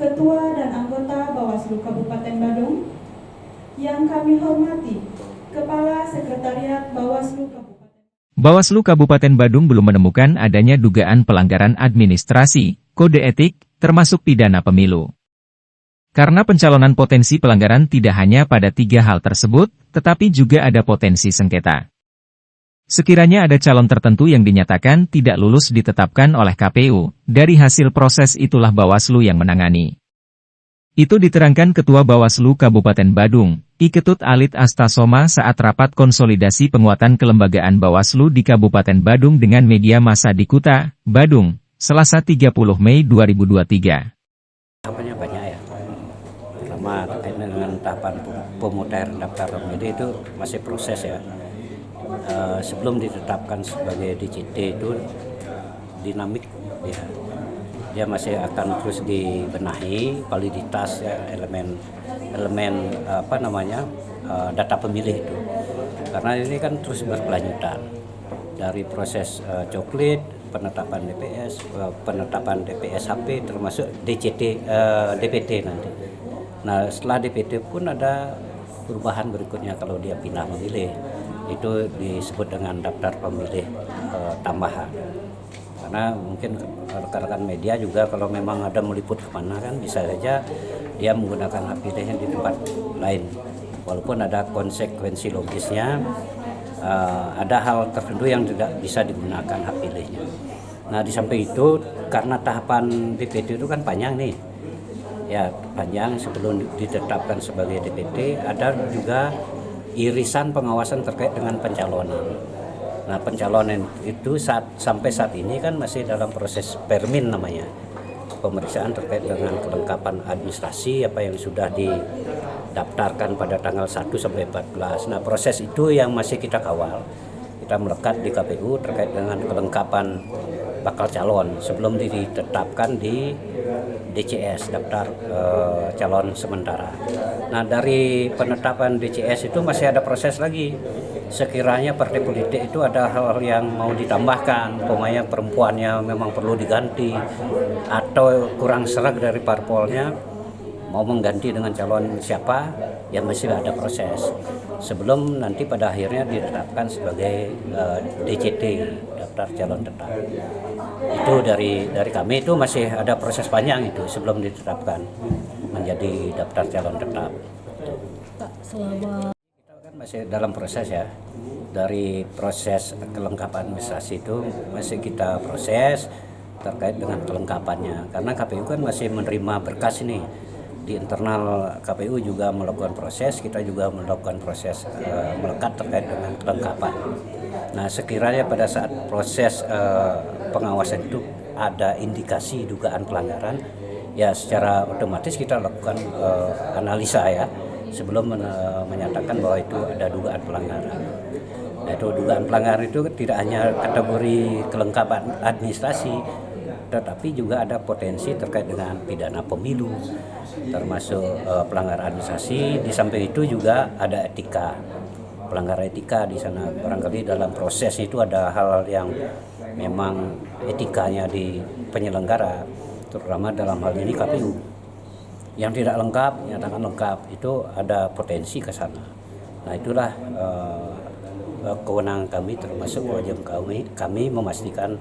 Ketua dan anggota Bawaslu Kabupaten Badung, yang kami hormati Kepala Sekretariat Bawaslu Kabupaten. Bawaslu Kabupaten Badung belum menemukan adanya dugaan pelanggaran administrasi, kode etik, termasuk pidana pemilu. Karena pencalonan potensi pelanggaran tidak hanya pada 3 hal tersebut, tetapi juga ada potensi sengketa. Sekiranya ada calon tertentu yang dinyatakan tidak lulus ditetapkan oleh KPU, dari hasil proses itulah Bawaslu yang menangani. Itu diterangkan Ketua Bawaslu Kabupaten Badung, I Ketut Alit Astasoma saat rapat konsolidasi penguatan kelembagaan Bawaslu di Kabupaten Badung dengan media massa di Kuta, Badung, Selasa 30 Mei 2023. Tahapannya banyak ya. Pertama terkait dengan tahapan pemutahiran daftar pemilih itu masih proses ya. Sebelum ditetapkan sebagai DCT itu dinamik ya. Dia masih akan terus dibenahi validitas ya, elemen data pemilih itu. Karena ini kan terus berkelanjutan dari proses coklit, penetapan DPS, penetapan DPS-HP termasuk DPT nanti. Nah, setelah DPT pun ada perubahan berikutnya kalau dia pindah memilih. Itu disebut dengan daftar pemilih tambahan. Karena mungkin rekan-rekan media juga kalau memang ada meliput kemana kan bisa saja dia menggunakan hak pilihnya di tempat lain. Walaupun ada konsekuensi logisnya, ada hal tertentu yang tidak bisa digunakan hak pilihnya. Nah, di samping itu karena tahapan DPT itu kan panjang nih. Ya, panjang sebelum ditetapkan sebagai DPT, ada juga irisan pengawasan terkait dengan pencalonan. Nah, pencalonan itu sampai saat ini kan masih dalam proses permin namanya. Pemeriksaan terkait dengan kelengkapan administrasi apa yang sudah didaftarkan pada tanggal 1 sampai 14. Nah, proses itu yang masih kita kawal. Kita melekat di KPU terkait dengan kelengkapan bakal calon sebelum ditetapkan di DCS, daftar calon sementara. Nah, dari penetapan DCS itu masih ada proses lagi. Sekiranya partai politik itu ada hal-hal yang mau ditambahkan, umpamanya perempuannya memang perlu diganti, atau kurang serak dari parpolnya, mau mengganti dengan calon siapa, ya masih ada proses. Sebelum nanti pada akhirnya ditetapkan sebagai DCT, daftar calon tetap. Itu dari kami itu masih ada proses panjang itu sebelum ditetapkan menjadi daftar calon tetap. Kita kan masih dalam proses ya. Dari proses kelengkapan administrasi itu masih kita proses terkait dengan kelengkapannya. Karena KPU kan masih menerima berkas ini. Di internal KPU juga melakukan proses, kita juga melakukan proses melekat terkait dengan kelengkapan. Nah, sekiranya pada saat proses pengawasan itu ada indikasi dugaan pelanggaran, ya secara otomatis kita lakukan analisa ya sebelum menyatakan bahwa itu ada dugaan pelanggaran. Nah, itu dugaan pelanggaran itu tidak hanya kategori kelengkapan administrasi, tetapi juga ada potensi terkait dengan pidana pemilu, termasuk pelanggaran administrasi. Di samping itu juga ada etika, pelanggaran etika di sana. Barangkali dalam proses itu ada hal yang memang etikanya di penyelenggara, terutama dalam hal ini KPU. Yang tidak lengkap, nyatakan lengkap, itu ada potensi ke sana. Nah, itulah kewenangan kami, termasuk kewajiban kami memastikan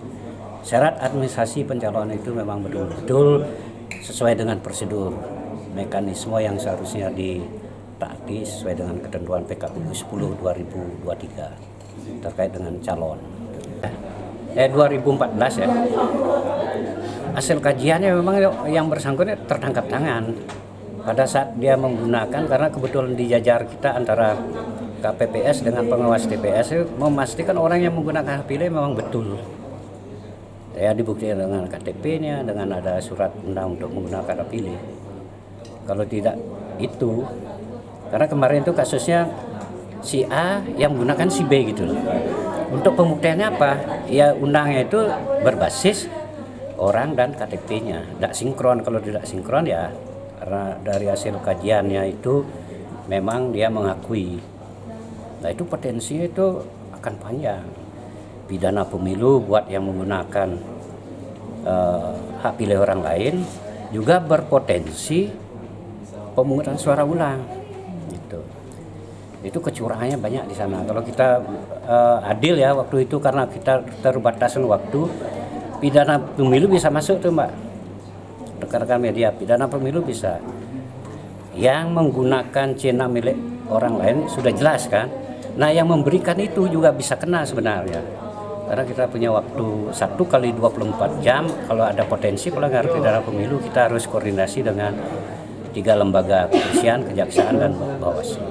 syarat administrasi pencalonan itu memang betul-betul sesuai dengan prosedur mekanisme yang seharusnya ditaati sesuai dengan ketentuan PKPU 10/2023 terkait dengan calon. 2014 ya. Hasil kajiannya memang yang bersangkutan tertangkap tangan pada saat dia menggunakan, karena kebetulan di jajar kita antara KPPS dengan pengawas TPS memastikan orang yang menggunakan hak pilih memang betul. Ya, dibuktikan dengan KTP-nya, dengan ada surat undang untuk menggunakan hak pilih. Kalau tidak itu, karena kemarin itu kasusnya si A yang menggunakan si B gitu loh. Untuk pembuktiannya apa? Ya, undangnya itu berbasis orang dan KTP-nya. Tidak sinkron. Kalau tidak sinkron ya karena dari hasil kajiannya itu memang dia mengakui. Nah, itu potensinya itu akan panjang. Pidana pemilu buat yang menggunakan hak pilih orang lain, juga berpotensi pemungutan suara ulang gitu. Itu kecurangannya banyak di sana. Kalau kita adil ya waktu itu, karena kita terbatasan waktu, pidana pemilu bisa masuk tuh Mbak, rekan-rekan media, pidana pemilu bisa. Yang menggunakan channel milik orang lain sudah jelas kan. Nah yang memberikan itu juga bisa kena sebenarnya, karena kita punya waktu 1 kali 24 jam. Kalau ada potensi pelanggaran pidana pemilu, kita harus koordinasi dengan 3 lembaga kepolisian, kejaksaan, dan Bawaslu.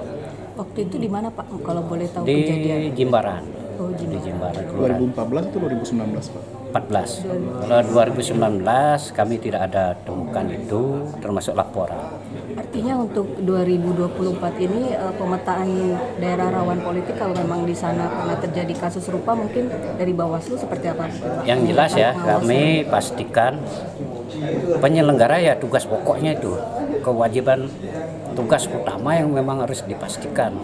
Waktu itu di mana Pak, kalau boleh tahu Di kejadian? Jimbaran. Oh, Di Jimbaran. 2014 atau 2019 Pak? 14. Kalau 2019 kami tidak ada temukan itu, termasuk laporan. Artinya untuk 2024 ini pemetaan daerah rawan politik, kalau memang di sana pernah terjadi kasus serupa, mungkin dari Bawaslu seperti apa? Yang jelas ya, kami pastikan penyelenggara ya tugas pokoknya itu, kewajiban tugas utama yang memang harus dipastikan.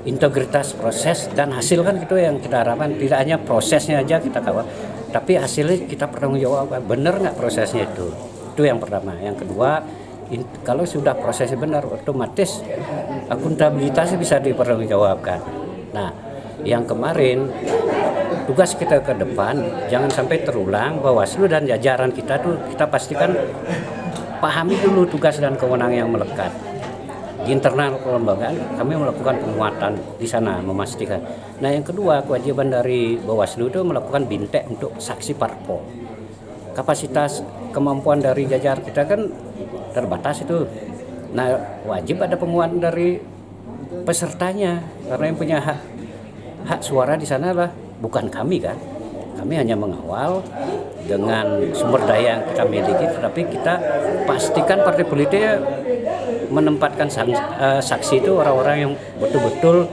Integritas proses dan hasil kan itu yang kita harapkan. Tidak hanya prosesnya aja kita kawal, tapi hasilnya kita pertanggungjawabkan. Benar nggak prosesnya itu? Itu yang pertama. Yang kedua, kalau sudah prosesnya benar, otomatis akuntabilitasnya bisa dipertanggungjawabkan. Nah, yang kemarin tugas kita ke depan jangan sampai terulang. Bawaslu dan jajaran kita tuh kita pastikan pahami dulu tugas dan kewenangan yang melekat. Di internal kelembagaan kami melakukan penguatan di sana, memastikan. Nah yang kedua, kewajiban dari Bawaslu itu melakukan bintek untuk saksi parpol. Kapasitas kemampuan dari jajar kita kan terbatas itu. Nah wajib ada penguatan dari pesertanya, karena yang punya hak suara di sana lah bukan kami kan. Kami hanya mengawal dengan sumber daya yang kita miliki, tetapi kita pastikan partai politik menempatkan saksi itu orang-orang yang betul-betul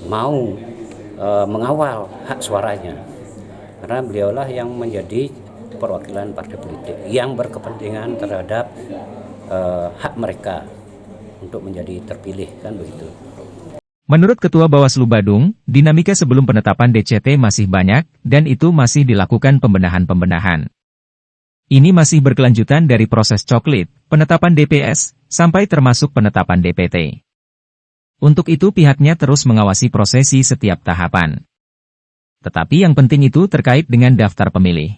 mau mengawal hak suaranya. Karena beliaulah yang menjadi perwakilan partai politik yang berkepentingan terhadap hak mereka untuk menjadi terpilih, kan begitu. Menurut Ketua Bawaslu Badung, dinamika sebelum penetapan DCT masih banyak, dan itu masih dilakukan pembenahan-pembenahan. Ini masih berkelanjutan dari proses coklit, penetapan DPS, sampai termasuk penetapan DPT. Untuk itu pihaknya terus mengawasi prosesi setiap tahapan. Tetapi yang penting itu terkait dengan daftar pemilih.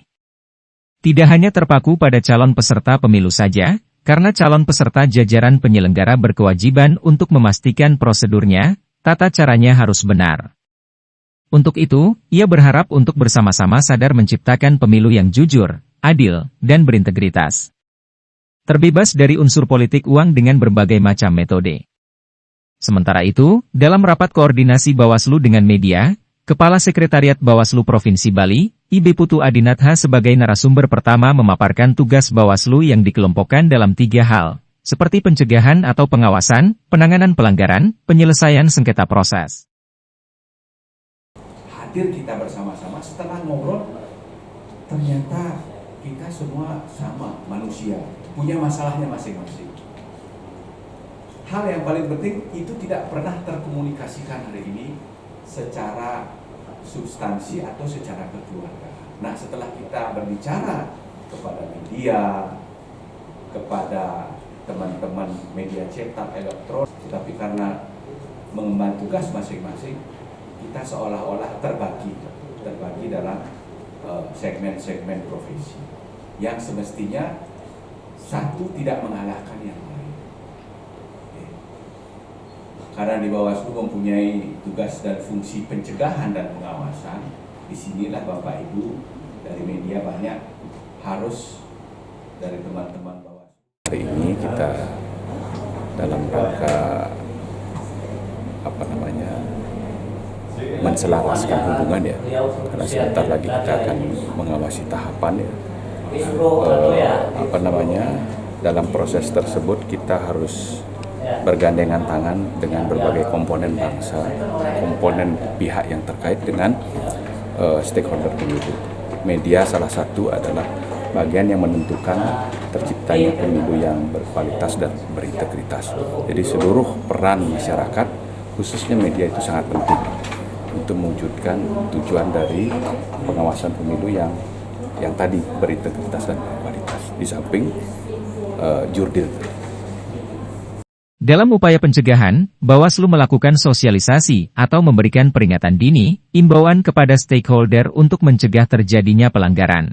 Tidak hanya terpaku pada calon peserta pemilu saja, karena calon peserta jajaran penyelenggara berkewajiban untuk memastikan prosedurnya, tata caranya harus benar. Untuk itu, ia berharap untuk bersama-sama sadar menciptakan pemilu yang jujur, adil, dan berintegritas. Terbebas dari unsur politik uang dengan berbagai macam metode. Sementara itu, dalam rapat koordinasi Bawaslu dengan media, Kepala Sekretariat Bawaslu Provinsi Bali, IB Putu Adinatha sebagai narasumber pertama memaparkan tugas Bawaslu yang dikelompokkan dalam 3 hal, seperti pencegahan atau pengawasan, penanganan pelanggaran, penyelesaian sengketa proses. Hadir kita bersama-sama, setelah ngobrol, ternyata kita semua sama manusia, punya masalahnya masing-masing. Hal yang paling penting itu tidak pernah terkomunikasikan hari ini secara substansi atau secara kekeluargaan. Nah setelah kita berbicara kepada media, kepada teman-teman media cetak, elektronik, tetapi karena mengemban tugas masing-masing, kita seolah-olah terbagi dalam segmen-segmen profesi yang semestinya satu tidak mengalahkan yang lain. Karena di Bawaslu mempunyai tugas dan fungsi pencegahan dan pengawasan, disinilah Bapak Ibu dari media banyak harus dari teman-teman Bawaslu. Hari ini kita dalam rangka menselaraskan hubungan ya, karena sebentar lagi kita akan mengawasi tahapan ya. Dalam proses tersebut kita harus bergandengan tangan dengan berbagai komponen bangsa, komponen pihak yang terkait dengan stakeholder pemilu. Media salah satu adalah bagian yang menentukan terciptanya pemilu yang berkualitas dan berintegritas. Jadi seluruh peran masyarakat, khususnya media itu sangat penting untuk mewujudkan tujuan dari pengawasan pemilu yang tadi berintegritas dan berkualitas. Di samping jurdil. Dalam upaya pencegahan, Bawaslu melakukan sosialisasi atau memberikan peringatan dini, imbauan kepada stakeholder untuk mencegah terjadinya pelanggaran.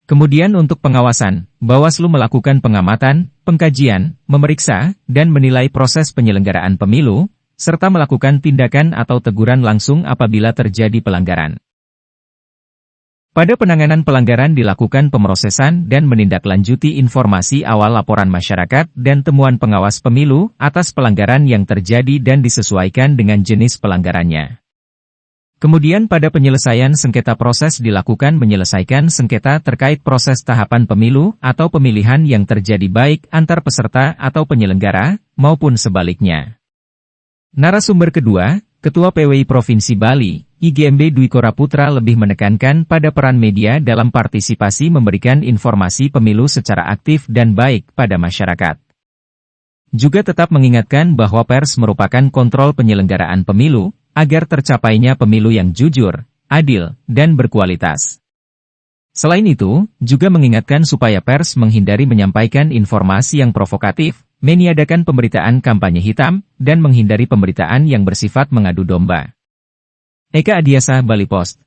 Kemudian untuk pengawasan, Bawaslu melakukan pengamatan, pengkajian, memeriksa, dan menilai proses penyelenggaraan pemilu, serta melakukan tindakan atau teguran langsung apabila terjadi pelanggaran. Pada penanganan pelanggaran dilakukan pemrosesan dan menindaklanjuti informasi awal laporan masyarakat dan temuan pengawas pemilu atas pelanggaran yang terjadi dan disesuaikan dengan jenis pelanggarannya. Kemudian pada penyelesaian sengketa proses dilakukan menyelesaikan sengketa terkait proses tahapan pemilu atau pemilihan yang terjadi baik antar peserta atau penyelenggara, maupun sebaliknya. Narasumber kedua, Ketua PWI Provinsi Bali, IGMB Dwi Koraputra lebih menekankan pada peran media dalam partisipasi memberikan informasi pemilu secara aktif dan baik pada masyarakat. Juga tetap mengingatkan bahwa pers merupakan kontrol penyelenggaraan pemilu, agar tercapainya pemilu yang jujur, adil, dan berkualitas. Selain itu, juga mengingatkan supaya pers menghindari menyampaikan informasi yang provokatif, meniadakan pemberitaan kampanye hitam, dan menghindari pemberitaan yang bersifat mengadu domba. Eka Adiasa, Bali Post.